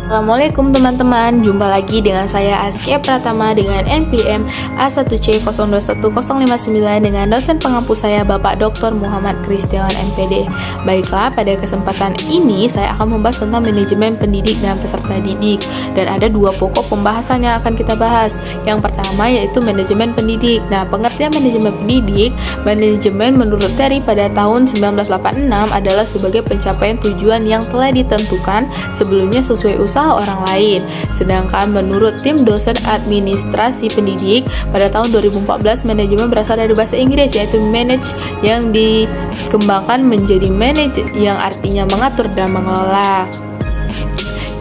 Assalamualaikum teman-teman, jumpa lagi dengan saya Askia Pratama dengan NPM A1C021059 dengan dosen pengampu saya Bapak Dr. Muhammad Kristiawan MPD. Baiklah, pada kesempatan ini saya akan membahas tentang manajemen pendidik dan peserta didik. Dan ada dua pokok pembahasan yang akan kita bahas. Yang pertama yaitu manajemen pendidik. Nah, pengertian manajemen pendidik, manajemen menurut Terry pada tahun 1986 adalah sebagai pencapaian tujuan yang telah ditentukan sebelumnya sesuai usaha orang lain. Sedangkan menurut tim dosen administrasi pendidik pada tahun 2014, manajemen berasal dari bahasa Inggris yaitu manage yang dikembangkan menjadi manage yang artinya mengatur dan mengelola.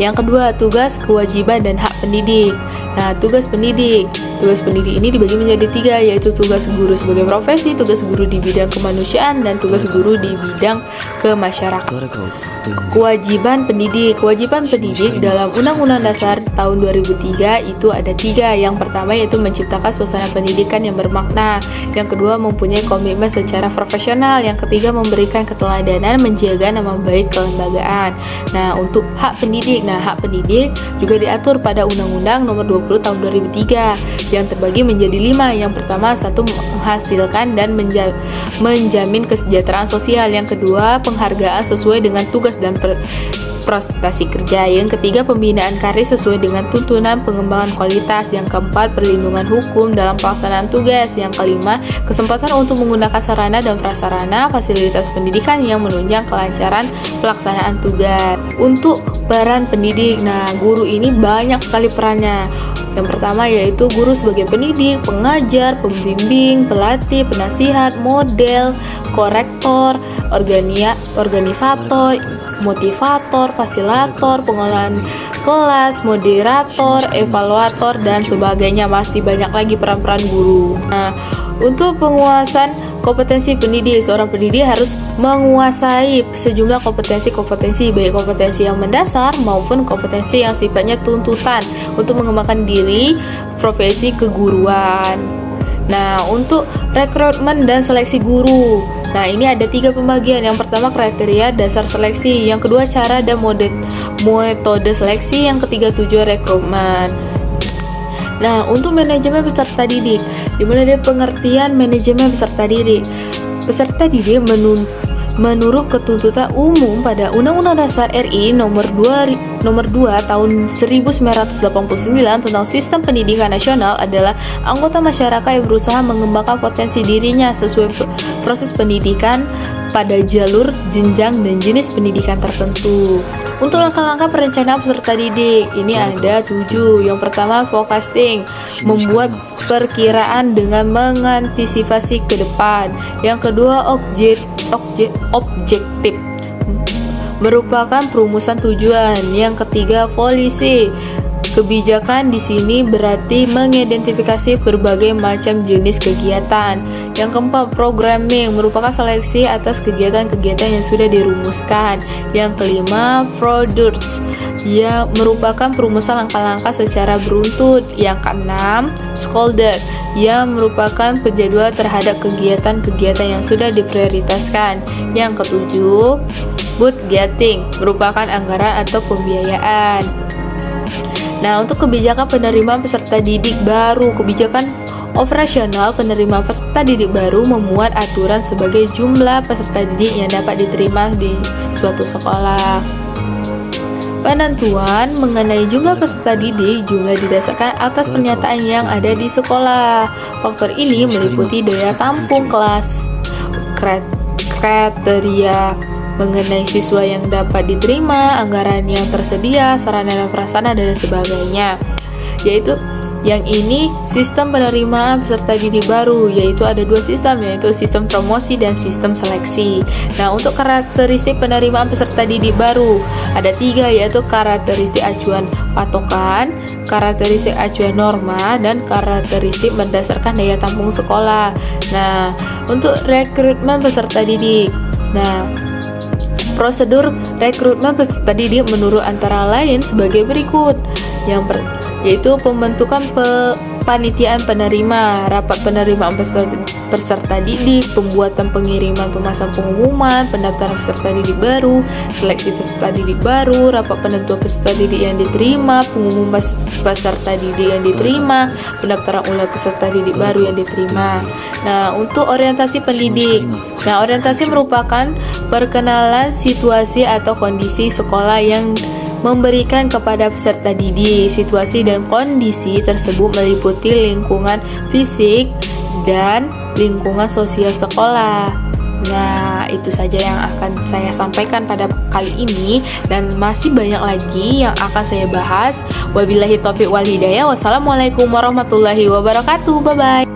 Yang kedua, tugas, kewajiban, dan hak pendidik. Nah, tugas pendidik ini dibagi menjadi tiga, yaitu tugas guru sebagai profesi, tugas guru di bidang kemanusiaan, dan tugas guru di bidang kemasyarakatan. Kewajiban pendidik dalam Undang-Undang Dasar tahun 2003 itu ada tiga. Yang pertama yaitu menciptakan suasana pendidikan yang bermakna. Yang kedua, mempunyai komitmen secara profesional. Yang ketiga, memberikan keteladanan, menjaga nama baik kelembagaan. Nah, untuk hak pendidik juga diatur pada Undang-Undang Nomor 20 Tahun 2003 yang terbagi menjadi 5. Yang pertama, satu, menghasilkan dan menjamin kesejahteraan sosial. Yang kedua, penghargaan sesuai dengan tugas dan prestasi kerja. Yang ketiga, pembinaan karir sesuai dengan tuntunan pengembangan kualitas. Yang keempat, perlindungan hukum dalam pelaksanaan tugas. Yang kelima, kesempatan untuk menggunakan sarana dan prasarana fasilitas pendidikan yang menunjang kelancaran pelaksanaan tugas. Untuk peran pendidik, nah, guru ini banyak sekali perannya. Yang pertama yaitu guru sebagai pendidik, pengajar, pembimbing, pelatih, penasihat, model, korektor, organisator, motivator, fasilitator, pengelolaan kelas, moderator, evaluator, dan sebagainya. Masih banyak lagi peran-peran guru. Nah, untuk penguasaan kompetensi pendidik, seorang pendidik harus menguasai sejumlah kompetensi, baik kompetensi yang mendasar maupun kompetensi yang sifatnya tuntutan untuk mengembangkan diri profesi keguruan. Nah, untuk rekrutmen dan seleksi guru, nah ini ada 3 pembagian. Yang pertama, kriteria dasar seleksi. Yang kedua, cara dan metode seleksi. Yang ketiga, tujuan rekrutmen. Nah, untuk manajemen peserta didik, dimulai dari pengertian manajemen peserta didik. Peserta didik menurut ketuntutan umum pada Undang-Undang Dasar RI nomor 2 tahun 1989 tentang Sistem Pendidikan Nasional adalah anggota masyarakat yang berusaha mengembangkan potensi dirinya sesuai proses pendidikan pada jalur, jenjang, dan jenis pendidikan tertentu. Untuk langkah-langkah perencanaan peserta didik, ini ada 7. Yang pertama, forecasting, membuat perkiraan dengan mengantisipasi ke depan. Yang kedua, objektif, merupakan perumusan tujuan. Yang ketiga, policy, kebijakan di sini berarti mengidentifikasi berbagai macam jenis kegiatan. Yang keempat, programming, merupakan seleksi atas kegiatan-kegiatan yang sudah dirumuskan. Yang kelima, products, yang merupakan perumusan langkah-langkah secara beruntut. Yang keenam, schedule, yang merupakan penjadwal terhadap kegiatan-kegiatan yang sudah diprioritaskan. Yang ketujuh, budgeting, merupakan anggaran atau pembiayaan. Nah, untuk kebijakan penerimaan peserta didik baru, kebijakan operasional penerimaan peserta didik baru memuat aturan sebagai jumlah peserta didik yang dapat diterima di suatu sekolah. Penentuan mengenai jumlah peserta didik didasarkan atas pernyataan yang ada di sekolah. Faktor ini meliputi daya tampung kelas, kriteria mengenai siswa yang dapat diterima, anggaran yang tersedia, sarana dan prasarana, dan sebagainya. Yaitu yang ini sistem penerimaan peserta didik baru, yaitu ada 2 sistem, yaitu sistem promosi dan sistem seleksi. Nah, untuk karakteristik penerimaan peserta didik baru ada 3, yaitu karakteristik acuan patokan, karakteristik acuan norma, dan karakteristik berdasarkan daya tampung sekolah. Nah, untuk rekrutmen peserta didik, nah, prosedur rekrutmen peserta didik menurut antara lain sebagai berikut. Yaitu pembentukan kepanitiaan penerima, rapat penerimaan peserta didik, pembuatan pengiriman pemasang pengumuman, pendaftaran peserta didik baru, seleksi peserta didik baru, rapat penentuan peserta didik yang diterima, pengumuman peserta didik yang diterima, pendaftaran ulang peserta didik baru yang diterima. Nah, untuk orientasi pendidik. Nah, orientasi merupakan perkenalan situasi atau kondisi sekolah yang memberikan kepada peserta didik. Situasi dan kondisi tersebut meliputi lingkungan fisik dan lingkungan sosial sekolah. Nah, itu saja yang akan saya sampaikan pada kali ini, dan masih banyak lagi yang akan saya bahas. Wabillahi taufiq wal hidayah. Wassalamualaikum warahmatullahi wabarakatuh. Bye bye.